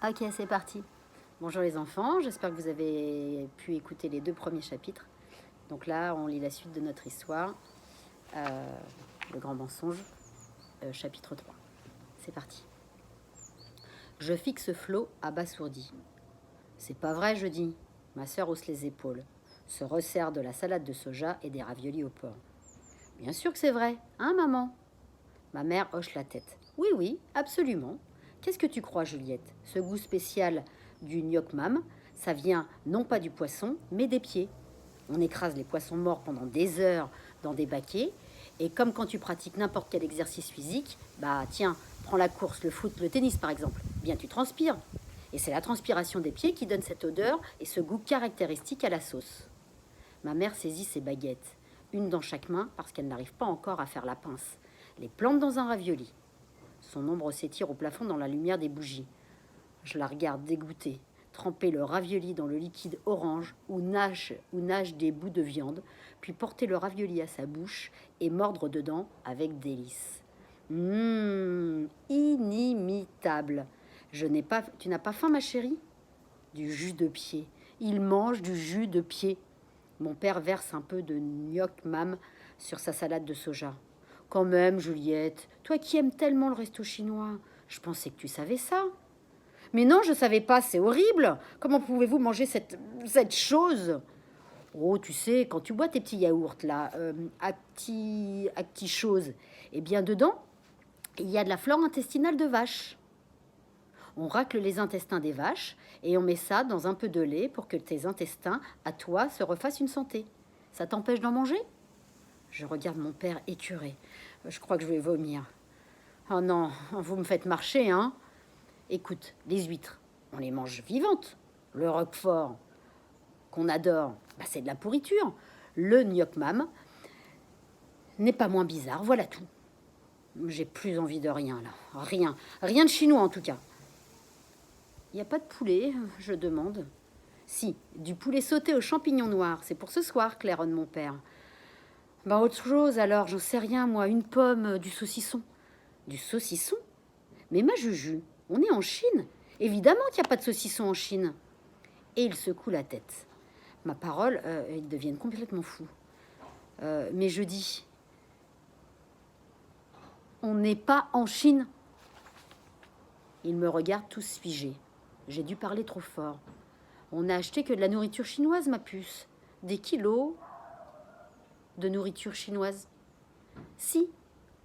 Ok, c'est parti. Bonjour les enfants, j'espère que vous avez pu écouter les 2 premiers chapitres. Donc là, on lit la suite de notre histoire, euh, Le Grand Mensonge, chapitre 3. C'est parti. Je fixe Flo abasourdi. C'est pas vrai, je dis. Ma sœur hausse les épaules, se resserre de la salade de soja et des raviolis au porc. Bien sûr que c'est vrai, hein maman? Ma mère hoche la tête. Oui, oui, absolument. Qu'est-ce que tu crois, Juliette? Ce goût spécial du gnoc mam, ça vient non pas du poisson, mais des pieds. On écrase les poissons morts pendant des heures dans des baquets. Et comme quand tu pratiques n'importe quel exercice physique, bah tiens, prends la course, le foot, le tennis par exemple, bien tu transpires. Et c'est la transpiration des pieds qui donne cette odeur et ce goût caractéristique à la sauce. Ma mère saisit ses baguettes, une dans chaque main parce qu'elle n'arrive pas encore à faire la pince, les plante dans un ravioli. Son ombre s'étire au plafond dans la lumière des bougies. Je la regarde dégoûtée, tremper le ravioli dans le liquide orange où nagent des bouts de viande, puis porter le ravioli à sa bouche et mordre dedans avec délice. Inimitable. Tu n'as pas faim, ma chérie? Du jus de pied. Il mange du jus de pied. Mon père verse un peu de gnoc mam sur sa salade de soja. Quand même, Juliette, toi qui aimes tellement le resto chinois, je pensais que tu savais ça. Mais non, je savais pas, c'est horrible. Comment pouvez-vous manger cette chose? Oh, tu sais, quand tu bois tes petits yaourts là, à petits choses, eh bien dedans, il y a de la flore intestinale de vache. On racle les intestins des vaches et on met ça dans un peu de lait pour que tes intestins, à toi, se refassent une santé. Ça t'empêche d'en manger? Je regarde mon père écœuré. Je crois que je vais vomir. Oh non, vous me faites marcher, hein? Écoute, les huîtres, on les mange vivantes. Le roquefort, qu'on adore, bah c'est de la pourriture. Le gnoc mam n'est pas moins bizarre, voilà tout. J'ai plus envie de rien, là. Rien. Rien de chinois, en tout cas. Il n'y a pas de poulet, je demande. Si, du poulet sauté aux champignons noirs. C'est pour ce soir, claironne mon père. Ben autre chose alors, j'en sais rien, moi. Une pomme, du saucisson. Du saucisson? Mais ma Juju, on est en Chine. Évidemment qu'il n'y a pas de saucisson en Chine. Et il secoue la tête. Ma parole, ils deviennent complètement fous. Mais je dis, on n'est pas en Chine. Ils me regardent tous figés. J'ai dû parler trop fort. On n'a acheté que de la nourriture chinoise, ma puce. Des kilos de nourriture chinoise. Si,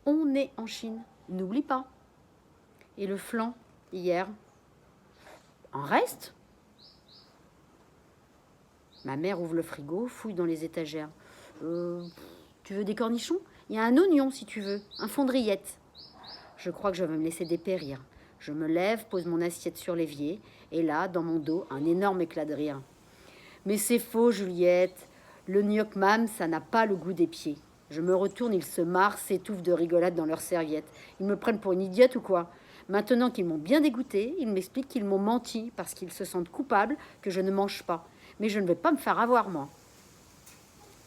on est en Chine. N'oublie pas. Et le flan, hier, en reste? Ma mère ouvre le frigo, fouille dans les étagères. Tu veux des cornichons? Il y a un oignon, si tu veux, un fondriette. Je crois que je vais me laisser dépérir. Je me lève, pose mon assiette sur l'évier, et là, dans mon dos, un énorme éclat de rire. Mais c'est faux, Juliette. Le gnoc mam, ça n'a pas le goût des pieds. Je me retourne, ils se marrent, s'étouffent de rigolade dans leurs serviettes. Ils me prennent pour une idiote ou quoi? Maintenant qu'ils m'ont bien dégoûtée, ils m'expliquent qu'ils m'ont menti parce qu'ils se sentent coupables que je ne mange pas. Mais je ne vais pas me faire avoir, moi.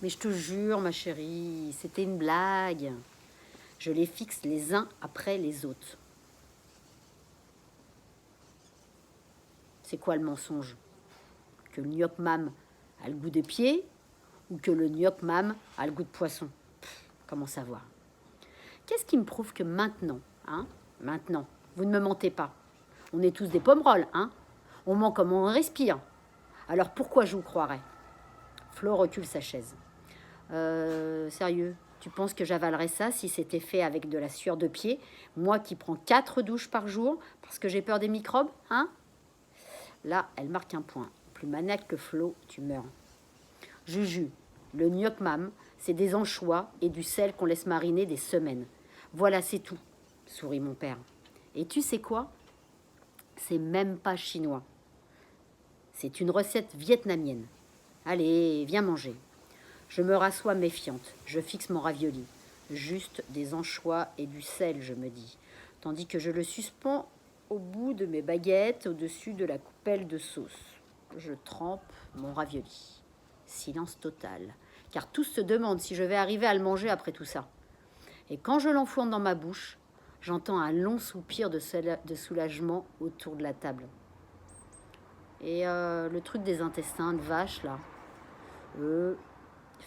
Mais je te jure, ma chérie, c'était une blague. Je les fixe les uns après les autres. C'est quoi le mensonge? Que le gnoc mam a le goût des pieds ou que le gnoc mam a le goût de poisson? Comment savoir? Qu'est-ce qui me prouve que maintenant, maintenant, vous ne me mentez pas? On est tous des pommerolles, hein? On ment comme on respire. Alors pourquoi je vous croirais? Flo recule sa chaise. Sérieux, tu penses que j'avalerais ça si c'était fait avec de la sueur de pied? Moi qui prends 4 douches par jour parce que j'ai peur des microbes, hein? Là, elle marque un point. Plus maniaque que Flo, tu meurs. Juju, le gnoc mam, c'est des anchois et du sel qu'on laisse mariner des semaines. Voilà, c'est tout, sourit mon père. Et tu sais quoi? C'est même pas chinois. C'est une recette vietnamienne. Allez, viens manger. Je me rassois méfiante. Je fixe mon ravioli. Juste des anchois et du sel, je me dis. Tandis que je le suspends au bout de mes baguettes, au-dessus de la coupelle de sauce. Je trempe mon ravioli. Silence total. Car tous se demandent si je vais arriver à le manger après tout ça. Et quand je l'enfourne dans ma bouche, j'entends un long soupir de soulagement autour de la table. Et le truc des intestins de vache, là,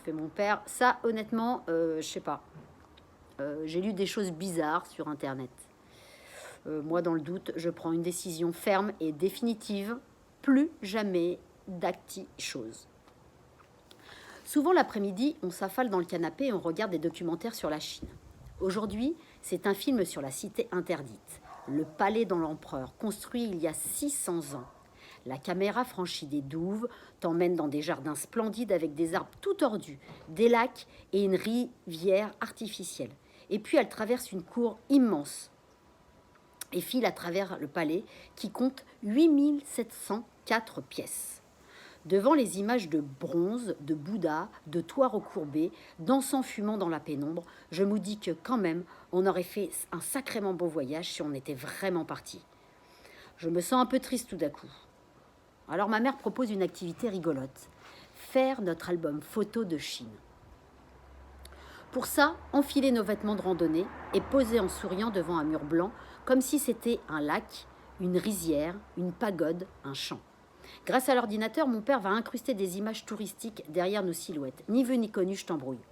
fait mon père. Ça, honnêtement, je sais pas. J'ai lu des choses bizarres sur Internet. Moi, dans le doute, je prends une décision ferme et définitive. Plus jamais d'acti-chose. Souvent l'après-midi, on s'affale dans le canapé et on regarde des documentaires sur la Chine. Aujourd'hui, c'est un film sur la cité interdite, le palais dans l'empereur, construit il y a 600 ans. La caméra franchit des douves, t'emmène dans des jardins splendides avec des arbres tout tordus, des lacs et une rivière artificielle. Et puis elle traverse une cour immense et file à travers le palais qui compte 8704 pièces. Devant les images de bronze, de Bouddha, de toits recourbés, d'encens fumant dans la pénombre, je me dis que quand même, on aurait fait un sacrément beau voyage si on était vraiment parti. Je me sens un peu triste tout d'un coup. Alors ma mère propose une activité rigolote, faire notre album photo de Chine. Pour ça, enfiler nos vêtements de randonnée et poser en souriant devant un mur blanc, comme si c'était un lac, une rizière, une pagode, un champ. Grâce à l'ordinateur, mon père va incruster des images touristiques derrière nos silhouettes. Ni vu ni connu, je t'embrouille.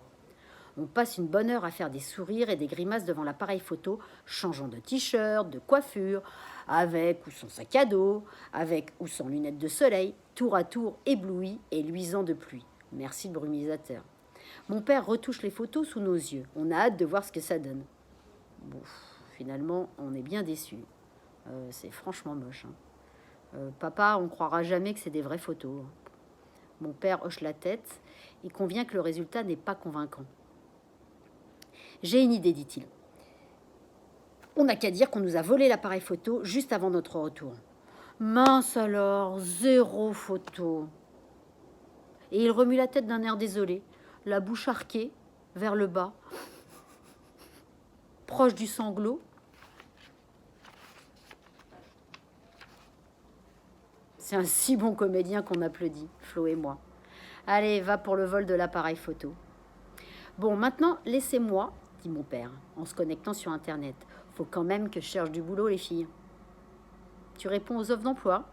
On passe une bonne heure à faire des sourires et des grimaces devant l'appareil photo, changeant de t-shirt, de coiffure, avec ou sans sac à dos, avec ou sans lunettes de soleil, tour à tour ébloui et luisant de pluie. Merci le brumisateur. Mon père retouche les photos sous nos yeux. On a hâte de voir ce que ça donne. Bon, finalement, on est bien déçus. C'est franchement moche. Papa, on croira jamais que c'est des vraies photos. Mon père hoche la tête. Il convient que le résultat n'est pas convaincant. J'ai une idée, dit-il. On n'a qu'à dire qu'on nous a volé l'appareil photo juste avant notre retour. Mince alors, 0 photo. Et il remue la tête d'un air désolé, la bouche arquée vers le bas, proche du sanglot. C'est un si bon comédien qu'on applaudit, Flo et moi. Allez, va pour le vol de l'appareil photo. Bon, maintenant, laissez-moi, dit mon père, en se connectant sur Internet. Faut quand même que je cherche du boulot, les filles. Tu réponds aux offres d'emploi.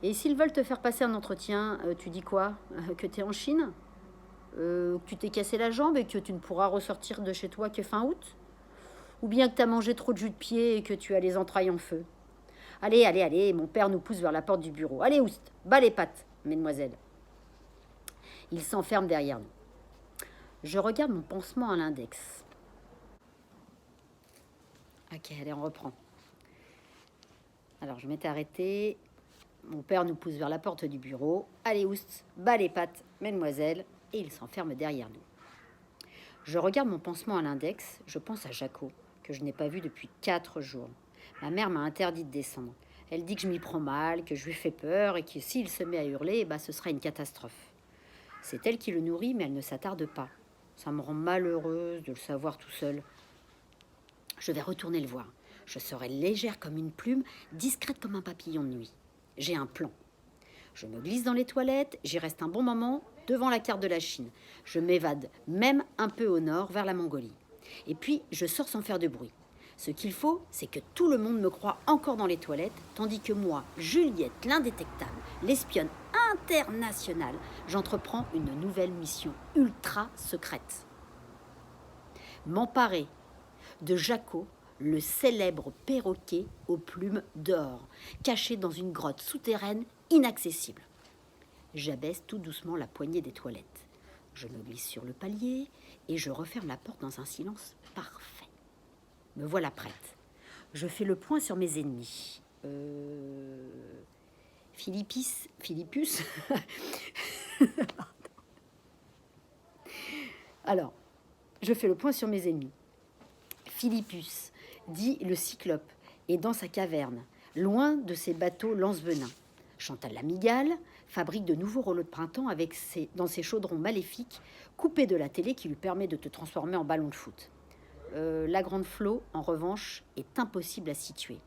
Et s'ils veulent te faire passer un entretien, tu dis quoi? Que tu es en Chine? Que tu t'es cassé la jambe et que tu ne pourras ressortir de chez toi que fin août? Ou bien que tu as mangé trop de jus de pied et que tu as les entrailles en feu? Allez, allez, allez, mon père nous pousse vers la porte du bureau. Allez, oust, bas les pattes, mesdemoiselles. Il s'enferme derrière nous. Je regarde mon pansement à l'index. Ok, allez, on reprend. Alors, je m'étais arrêtée. Mon père nous pousse vers la porte du bureau. Allez, oust, bas les pattes, mesdemoiselles. Et il s'enferme derrière nous. Je regarde mon pansement à l'index. Je pense à Jaco, que je n'ai pas vu depuis 4 jours. Ma mère m'a interdit de descendre. Elle dit que je m'y prends mal, que je lui fais peur et que s'il se met à hurler, ce sera une catastrophe. C'est elle qui le nourrit, mais elle ne s'attarde pas. Ça me rend malheureuse de le savoir tout seul. Je vais retourner le voir. Je serai légère comme une plume, discrète comme un papillon de nuit. J'ai un plan. Je me glisse dans les toilettes, j'y reste un bon moment devant la carte de la Chine. Je m'évade même un peu au nord, vers la Mongolie. Et puis, je sors sans faire de bruit. Ce qu'il faut, c'est que tout le monde me croit encore dans les toilettes, tandis que moi, Juliette, l'indétectable, l'espionne internationale, j'entreprends une nouvelle mission ultra secrète. M'emparer de Jaco, le célèbre perroquet aux plumes d'or, caché dans une grotte souterraine inaccessible. J'abaisse tout doucement la poignée des toilettes. Je me glisse sur le palier et je referme la porte dans un silence parfait. Me voilà prête. Je fais le point sur mes ennemis. Philippus. Alors, je fais le point sur mes ennemis. Philippus, dit le cyclope, est dans sa caverne, loin de ses bateaux lance-venin. Chantal Lamigale fabrique de nouveaux rouleaux de printemps dans ses chaudrons maléfiques, coupés de la télé qui lui permet de te transformer en ballon de foot. La grande Flo, en revanche, est impossible à situer.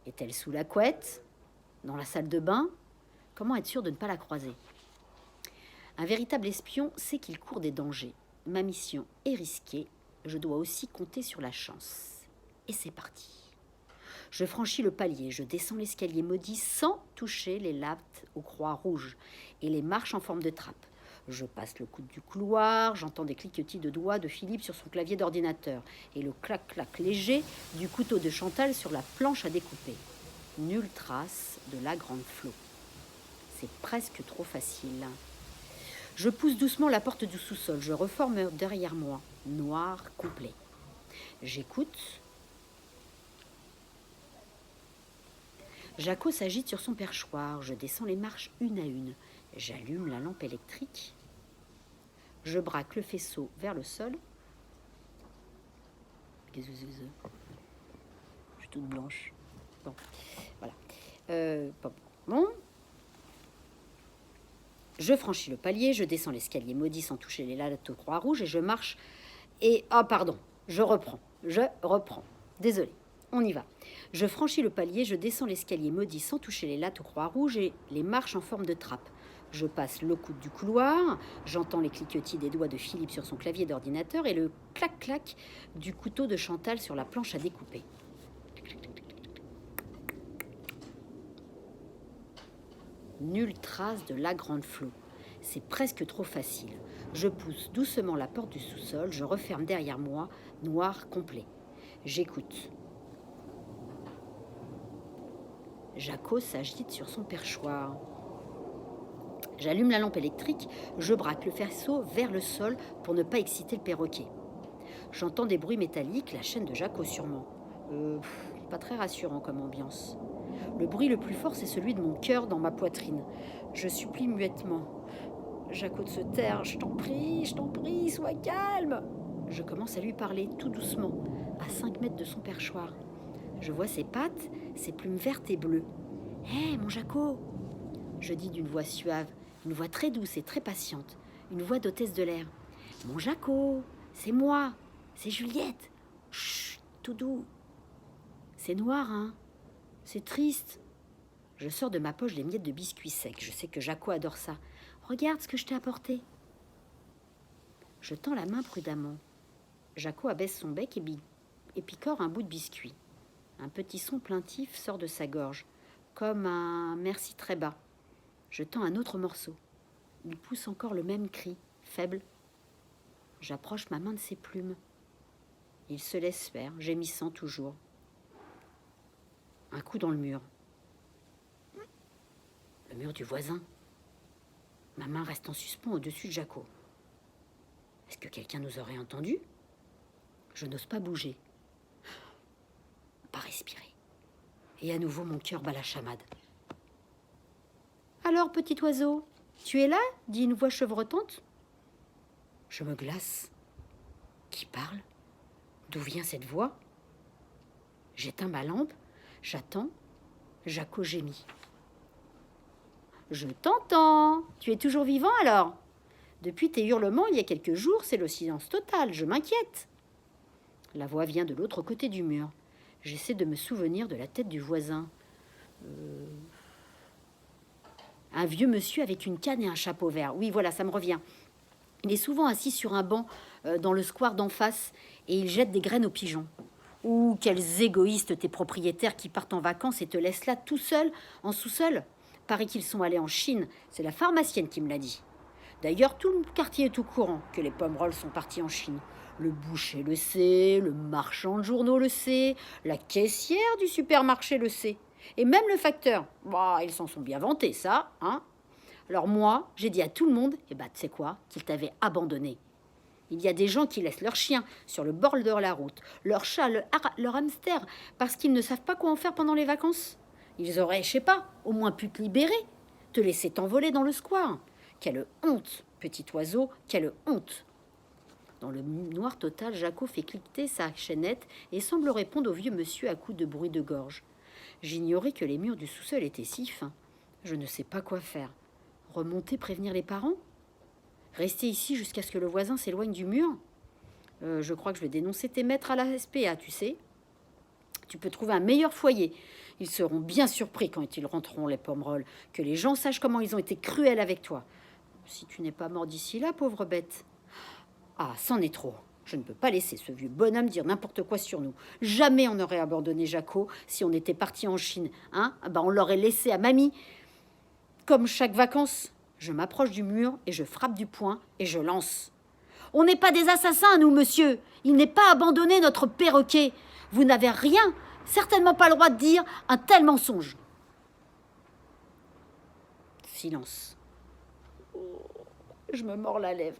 Est-elle sous la couette? Dans la salle de bain? Comment être sûr de ne pas la croiser? Un véritable espion sait qu'il court des dangers. Ma mission est risquée. Je dois aussi compter sur la chance. Et c'est parti. Je franchis le palier, je descends l'escalier maudit sans toucher les lattes aux croix rouges et les marches en forme de trappe. Je passe le coude du couloir, j'entends des cliquetis de doigts de Philippe sur son clavier d'ordinateur et le clac-clac léger du couteau de Chantal sur la planche à découper. Nulle trace de la grande Flo. C'est presque trop facile. Je pousse doucement la porte du sous-sol, je reforme derrière moi, noir complet. J'écoute. Jaco s'agite sur son perchoir, je descends les marches une à une. J'allume la lampe électrique. Je braque le faisceau vers le sol. Qu'est-ce que c'est ça ? Je suis toute blanche. Bon, voilà. Bon. Je franchis le palier, je descends l'escalier maudit sans toucher les lattes aux croix rouges et je marche. Et, pardon, je reprends. Désolée, on y va. Je franchis le palier, je descends l'escalier maudit sans toucher les lattes aux croix rouges et les marches en forme de trappe. Je passe le coude du couloir, j'entends les cliquetis des doigts de Philippe sur son clavier d'ordinateur et le clac-clac du couteau de Chantal sur la planche à découper. Nulle trace de la grande Flo. C'est presque trop facile. Je pousse doucement la porte du sous-sol, je referme derrière moi, noir complet. J'écoute. Jaco s'agite sur son perchoir. J'allume la lampe électrique, je braque le faisceau vers le sol pour ne pas exciter le perroquet. J'entends des bruits métalliques, la chaîne de Jaco sûrement. Pas très rassurant comme ambiance. Le bruit le plus fort, c'est celui de mon cœur dans ma poitrine. Je supplie muettement. Jaco de se taire, je t'en prie, sois calme. Je commence à lui parler tout doucement, à 5 mètres de son perchoir. Je vois ses pattes, ses plumes vertes et bleues. Hé, mon Jaco, je dis d'une voix suave, une voix très douce et très patiente, une voix d'hôtesse de l'air. Mon Jaco, c'est moi, c'est Juliette. Chut, tout doux. C'est noir, hein? C'est triste. Je sors de ma poche des miettes de biscuits secs. Je sais que Jaco adore ça. Regarde ce que je t'ai apporté. Je tends la main prudemment. Jaco abaisse son bec et picore un bout de biscuit. Un petit son plaintif sort de sa gorge, comme un merci très bas. Je tends un autre morceau. Il pousse encore le même cri, faible. J'approche ma main de ses plumes. Il se laisse faire, gémissant toujours. Un coup dans le mur. Le mur du voisin. Ma main reste en suspens au-dessus de Jaco. Est-ce que quelqu'un nous aurait entendus ? Je n'ose pas bouger. Pas respirer. Et à nouveau, mon cœur bat la chamade. « Alors, petit oiseau, tu es là ?» dit une voix chevrotante. Je me glace. Qui parle ? D'où vient cette voix ? J'éteins ma lampe, j'attends. Jaco gémit. « Je t'entends. Tu es toujours vivant alors ? Depuis tes hurlements, il y a quelques jours, c'est le silence total. Je m'inquiète. » La voix vient de l'autre côté du mur. J'essaie de me souvenir de la tête du voisin. Un vieux monsieur avec une canne et un chapeau vert. Oui, voilà, ça me revient. Il est souvent assis sur un banc dans le square d'en face et il jette des graines aux pigeons. Ou quels égoïstes tes propriétaires qui partent en vacances et te laissent là tout seul, en sous-sol. Paraît qu'ils sont allés en Chine. C'est la pharmacienne qui me l'a dit. D'ailleurs, tout le quartier est au courant que les Pommerol sont partis en Chine. Le boucher le sait, le marchand de journaux le sait, la caissière du supermarché le sait. Et même le facteur. Bah, ils s'en sont bien vantés, ça, hein. Alors moi, j'ai dit à tout le monde, tu sais quoi, qu'ils t'avaient abandonné. Il y a des gens qui laissent leurs chiens sur le bord de la route, leurs chats, leur hamster, parce qu'ils ne savent pas quoi en faire pendant les vacances. Ils auraient, je sais pas, au moins pu te libérer, te laisser t'envoler dans le square. Quelle honte, petit oiseau, quelle honte. Dans le noir total, Jaco fait cliqueter sa chaînette et semble répondre au vieux monsieur à coups de bruit de gorge. J'ignorais que les murs du sous-sol étaient si fins. Je ne sais pas quoi faire. Remonter, prévenir les parents ? Rester ici jusqu'à ce que le voisin s'éloigne du mur ? Je crois que je vais dénoncer tes maîtres à la SPA, tu sais. Tu peux trouver un meilleur foyer. Ils seront bien surpris quand ils rentreront, les Pommerol, que les gens sachent comment ils ont été cruels avec toi. Si tu n'es pas mort d'ici là, pauvre bête. Ah, c'en est trop. Je ne peux pas laisser ce vieux bonhomme dire n'importe quoi sur nous. Jamais on n'aurait abandonné Jaco si on était parti en Chine. Hein? On l'aurait laissé à mamie. Comme chaque vacances, je m'approche du mur et je frappe du poing et je lance. On n'est pas des assassins, nous, monsieur. Il n'est pas abandonné, notre perroquet. Vous n'avez rien, certainement pas le droit de dire un tel mensonge. Silence. Oh, je me mords la lèvre.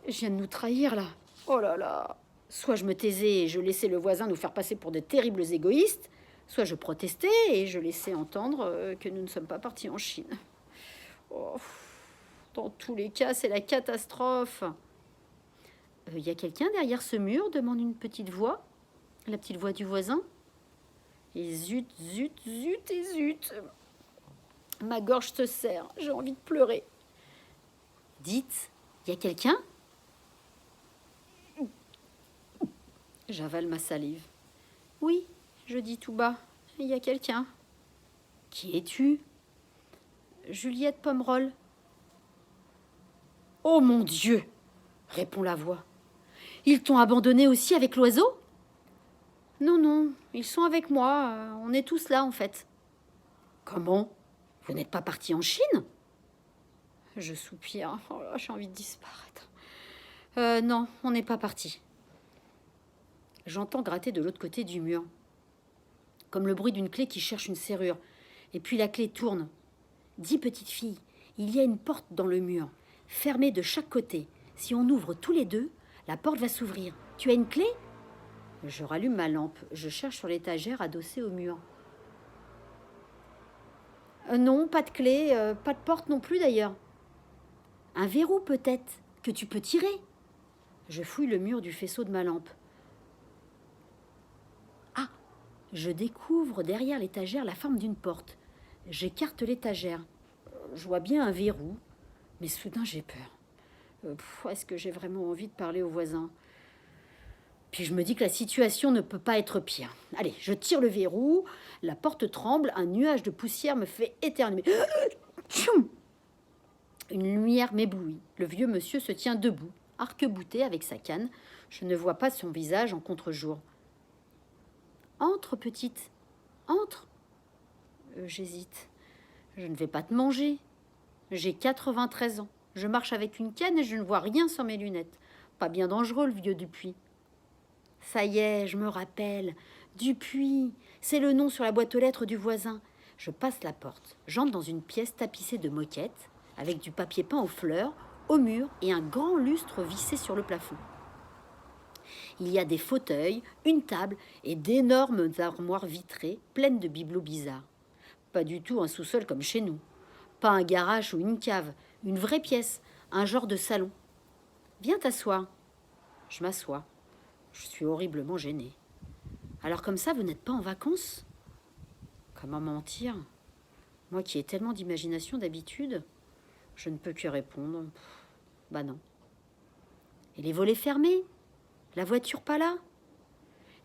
Je viens de nous trahir, là. Oh là là. Soit je me taisais et je laissais le voisin nous faire passer pour de terribles égoïstes, soit je protestais et je laissais entendre que nous ne sommes pas partis en Chine. Oh, dans tous les cas, c'est la catastrophe. Y a quelqu'un derrière ce mur, demande une petite voix. La petite voix du voisin. Et zut, zut, zut et zut. Ma gorge se serre, j'ai envie de pleurer. Dites, y a quelqu'un ? J'avale ma salive. Oui, je dis tout bas, il y a quelqu'un. Qui es-tu ? Juliette Pomerol. Oh mon Dieu, répond la voix. Ils t'ont abandonné aussi avec l'oiseau ? Non, non, ils sont avec moi, on est tous là en fait. Comment ? Vous n'êtes pas partis en Chine ? Je soupire, oh là, j'ai envie de disparaître. Non, on n'est pas partis. J'entends gratter de l'autre côté du mur, comme le bruit d'une clé qui cherche une serrure. Et puis la clé tourne. Dis, petite fille, il y a une porte dans le mur, fermée de chaque côté. Si on ouvre tous les deux, la porte va s'ouvrir. Tu as une clé ? Je rallume ma lampe. Je cherche sur l'étagère adossée au mur. Non, pas de clé, pas de porte non plus d'ailleurs. Un verrou peut-être, que tu peux tirer. Je fouille le mur du faisceau de ma lampe. Ah, je découvre derrière l'étagère la forme d'une porte. J'écarte l'étagère. Je vois bien un verrou, mais soudain j'ai peur. Est-ce que j'ai vraiment envie de parler aux voisins ? Puis je me dis que la situation ne peut pas être pire. Allez, je tire le verrou, la porte tremble, un nuage de poussière me fait éternuer. Une lumière m'éblouit. Le vieux monsieur se tient debout, arc-bouté avec sa canne. Je ne vois pas son visage en contre-jour. Entre, petite, entre. J'hésite. Je ne vais pas te manger. J'ai 93 ans. Je marche avec une canne et je ne vois rien sans mes lunettes. Pas bien dangereux, le vieux Dupuis. Ça y est, je me rappelle. Dupuis, c'est le nom sur la boîte aux lettres du voisin. Je passe la porte. J'entre dans une pièce tapissée de moquettes, avec du papier peint aux fleurs, au mur et un grand lustre vissé sur le plafond. Il y a des fauteuils, une table et d'énormes armoires vitrées pleines de bibelots bizarres. Pas du tout un sous-sol comme chez nous. Pas un garage ou une cave, une vraie pièce, un genre de salon. Viens t'asseoir. Je m'assois. Je suis horriblement gênée. Alors comme ça, vous n'êtes pas en vacances ? Comment mentir ? Moi qui ai tellement d'imagination d'habitude, je ne peux que répondre. Bah non. Et les volets fermés ? La voiture pas là ?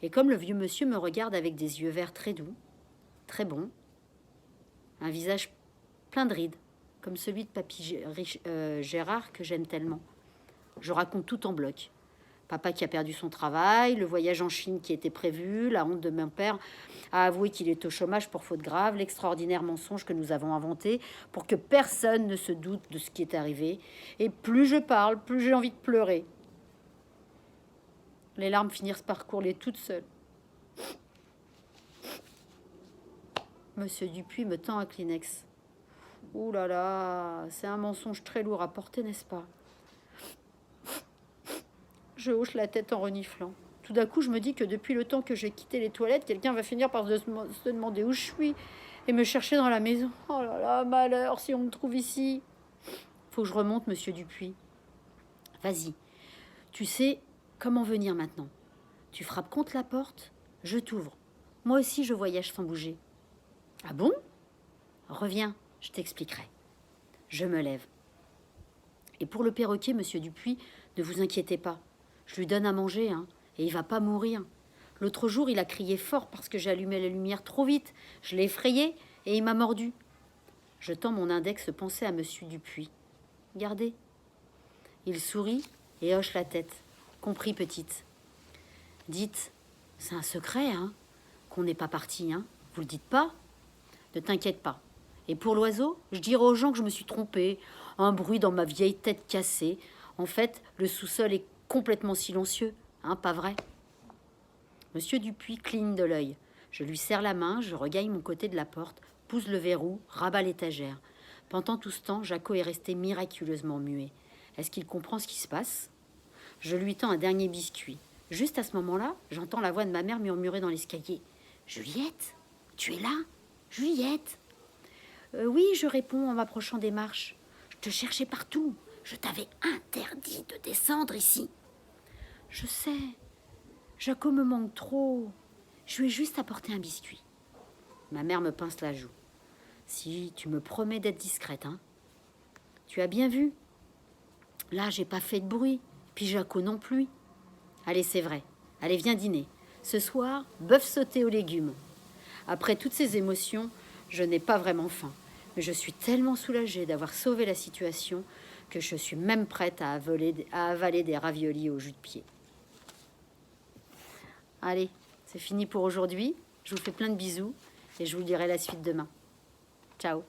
Et comme le vieux monsieur me regarde avec des yeux verts très doux, très bons, un visage plein de rides, comme celui de papy Gérard que j'aime tellement. Je raconte tout en bloc. Papa qui a perdu son travail, le voyage en Chine qui était prévu, la honte de mon père à avouer qu'il est au chômage pour faute grave, l'extraordinaire mensonge que nous avons inventé pour que personne ne se doute de ce qui est arrivé. Et plus je parle, plus j'ai envie de pleurer. Les larmes finissent par couler toutes seules. Monsieur Dupuis me tend un Kleenex. Ouh là là, c'est un mensonge très lourd à porter, n'est-ce pas ? Je hoche la tête en reniflant. Tout d'un coup, je me dis que depuis le temps que j'ai quitté les toilettes, quelqu'un va finir par se demander où je suis et me chercher dans la maison. Oh là là, malheur, si on me trouve ici. Faut que je remonte, monsieur Dupuis. Vas-y. Tu sais comment venir maintenant. Tu frappes contre la porte, je t'ouvre. Moi aussi, je voyage sans bouger. Ah bon ? Reviens, je t'expliquerai. Je me lève. Et pour le perroquet, monsieur Dupuis, ne vous inquiétez pas. Je lui donne à manger, hein, et il va pas mourir. L'autre jour, il a crié fort parce que j'ai allumé la lumière trop vite. Je l'ai effrayé et il m'a mordu. Je tends mon index pensée à monsieur Dupuis. Regardez. Il sourit et hoche la tête. Compris, petite. Dites, c'est un secret, hein, qu'on n'est pas parti, hein. Vous le dites pas? Ne t'inquiète pas. Et pour l'oiseau, je dirai aux gens que je me suis trompée. Un bruit dans ma vieille tête cassée. En fait, le sous-sol est complètement silencieux, hein, pas vrai? Monsieur Dupuis cligne de l'œil. Je lui serre la main, je regagne mon côté de la porte, pousse le verrou, rabat l'étagère. Pendant tout ce temps, Jaco est resté miraculeusement muet. Est-ce qu'il comprend ce qui se passe? Je lui tends un dernier biscuit. Juste à ce moment-là, j'entends la voix de ma mère murmurer dans l'escalier. « Juliette, tu es là? Juliette !» Oui, je réponds en m'approchant des marches. « Je te cherchais partout. Je t'avais interdit de descendre ici. »« Je sais. Jaco me manque trop. Je lui ai juste apporté un biscuit. » Ma mère me pince la joue. « Si, tu me promets d'être discrète, hein. Tu as bien vu. Là, j'ai pas fait de bruit. Puis Jaco non plus. Allez, c'est vrai. Allez, viens dîner. Ce soir, bœuf sauté aux légumes. » Après toutes ces émotions, je n'ai pas vraiment faim. Mais je suis tellement soulagée d'avoir sauvé la situation que je suis même prête à avaler des raviolis au jus de pied. Allez, c'est fini pour aujourd'hui. Je vous fais plein de bisous et je vous dirai la suite demain. Ciao.